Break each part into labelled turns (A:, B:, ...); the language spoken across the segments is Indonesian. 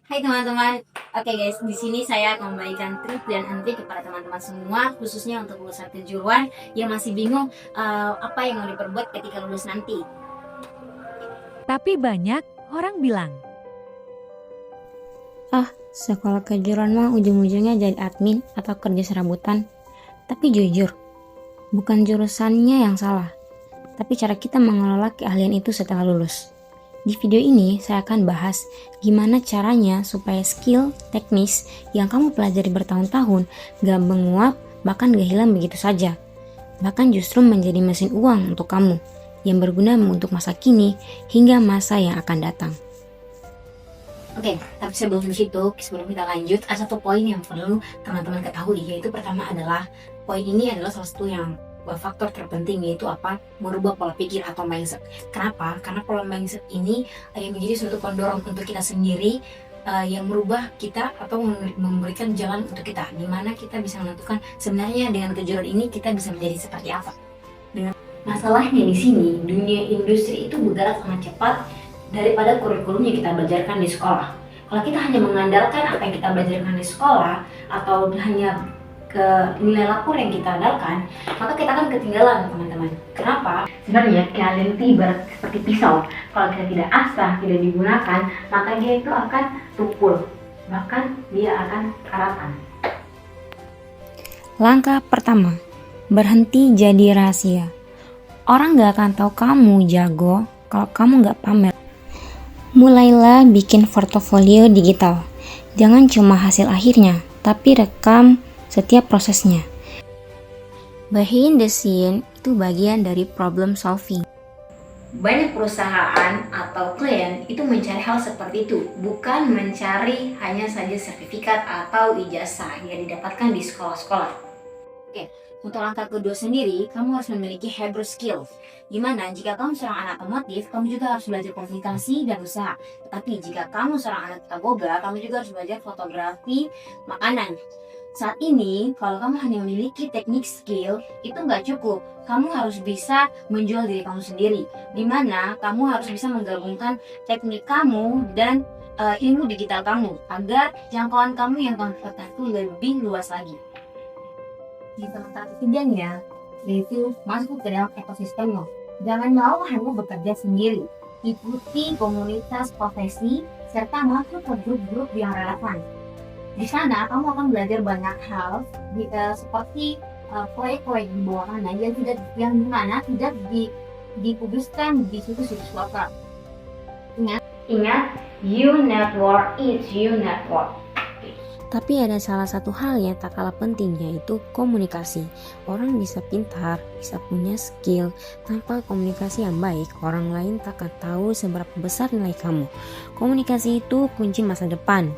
A: Hai teman-teman, oke guys, di sini saya akan memberikan trik dan trik kepada teman-teman semua, khususnya untuk lulusan kejuruan yang masih bingung apa yang mau diperbuat ketika lulus nanti.
B: Tapi banyak orang bilang,
C: Sekolah kejuruan mah ujung-ujungnya jadi admin atau kerja serabutan. Tapi jujur, bukan jurusannya yang salah, tapi cara kita mengelola keahlian itu setelah lulus. Di video ini saya akan bahas gimana caranya supaya skill teknis yang kamu pelajari bertahun-tahun gak menguap, bahkan gak hilang begitu saja. Bahkan justru menjadi mesin uang untuk kamu yang berguna untuk masa kini hingga masa yang akan datang.
A: Oke, tapi sebelum kita lanjut, ada satu poin yang perlu teman-teman ketahui, yaitu pertama adalah poin ini adalah salah satu yang faktor terpenting, yaitu apa? Merubah pola pikir atau mindset. Kenapa? Karena pola mindset ini yang menjadi suatu pendorong untuk kita sendiri, yang merubah kita atau memberikan jalan untuk kita, dimana kita bisa menentukan sebenarnya dengan kejuruan ini kita bisa menjadi seperti apa. Dengan masalahnya di sini, dunia industri itu bergerak sangat cepat daripada kurikulum yang kita belajarkan di sekolah. Kalau kita hanya mengandalkan apa yang kita belajarkan di sekolah atau hanya ke nilai lapor yang kita andalkan, maka kita akan ketinggalan, teman-teman. Kenapa? Sebenarnya keahlian itu ibarat seperti pisau. Kalau kita tidak asah, tidak digunakan, maka dia itu akan tumpul, bahkan dia akan karatan.
C: Langkah pertama, berhenti jadi rahasia. Orang gak akan tahu kamu jago kalau kamu gak pamer. Mulailah bikin portofolio digital. Jangan cuma hasil akhirnya, tapi rekam setiap prosesnya. Behind the scene itu bagian dari problem solving.
A: Banyak perusahaan atau klien itu mencari hal seperti itu, bukan mencari hanya saja sertifikat atau ijazah yang didapatkan di sekolah-sekolah. Oke, untuk langkah kedua sendiri, kamu harus memiliki hybrid skills. Dimana jika kamu seorang anak otomotif, kamu juga harus belajar komunikasi dan usaha. Tetapi jika kamu seorang anak tata boga, kamu juga harus belajar fotografi makanan. Saat ini, kalau kamu hanya memiliki teknik skill, itu nggak cukup. Kamu harus bisa menjual diri kamu sendiri. Dimana kamu harus bisa menggabungkan teknik kamu dan ilmu digital kamu, agar jangkauan kamu yang kamu dapatkan itu lebih luas lagi. Di tempat ketiganya, yaitu masuk ke dalam ekosistemnya. Jangan mau hanya bekerja sendiri. Ikuti komunitas profesi serta masuk ke grup-grup yang relevan. Di sana kamu akan belajar banyak hal, seperti proyek-proyek di bawah sana yang dimana tidak dipubliskan di situs-situs lokal. Ingat, you network is you network.
C: Tapi ada salah satu hal yang tak kalah penting, yaitu komunikasi. Orang bisa pintar, bisa punya skill, tanpa komunikasi yang baik, orang lain tak akan tahu seberapa besar nilai kamu. Komunikasi itu kunci masa depan.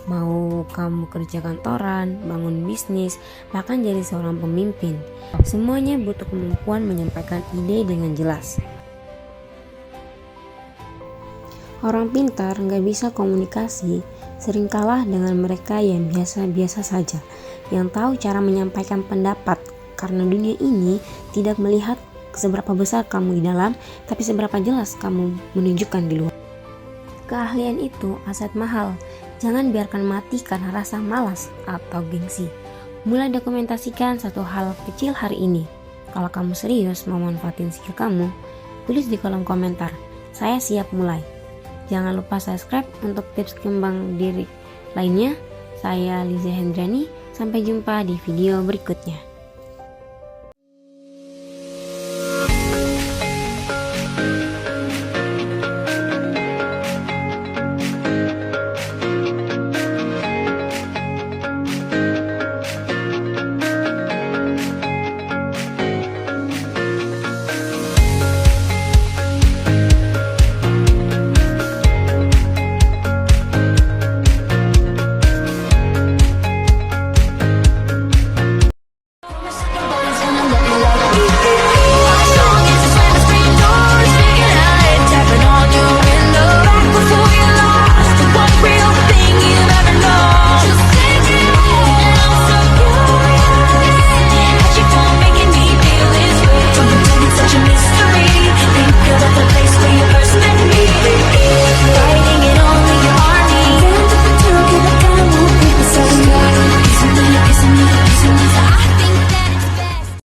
C: Mau kamu kerja kantoran, bangun bisnis, bahkan jadi seorang pemimpin, semuanya butuh kemampuan menyampaikan ide dengan jelas. Orang pintar gak bisa komunikasi sering kalah dengan mereka yang biasa-biasa saja, yang tahu cara menyampaikan pendapat, karena dunia ini tidak melihat seberapa besar kamu di dalam, tapi seberapa jelas kamu menunjukkan di luar. Keahlian itu aset mahal. Jangan biarkan mati karena rasa malas atau gengsi. Mulai dokumentasikan satu hal kecil hari ini. Kalau kamu serius mau manfaatin skill kamu, tulis di kolom komentar. Saya siap mulai. Jangan lupa subscribe untuk tips kembang diri lainnya. Saya Liza Hendrani. Sampai jumpa di video berikutnya.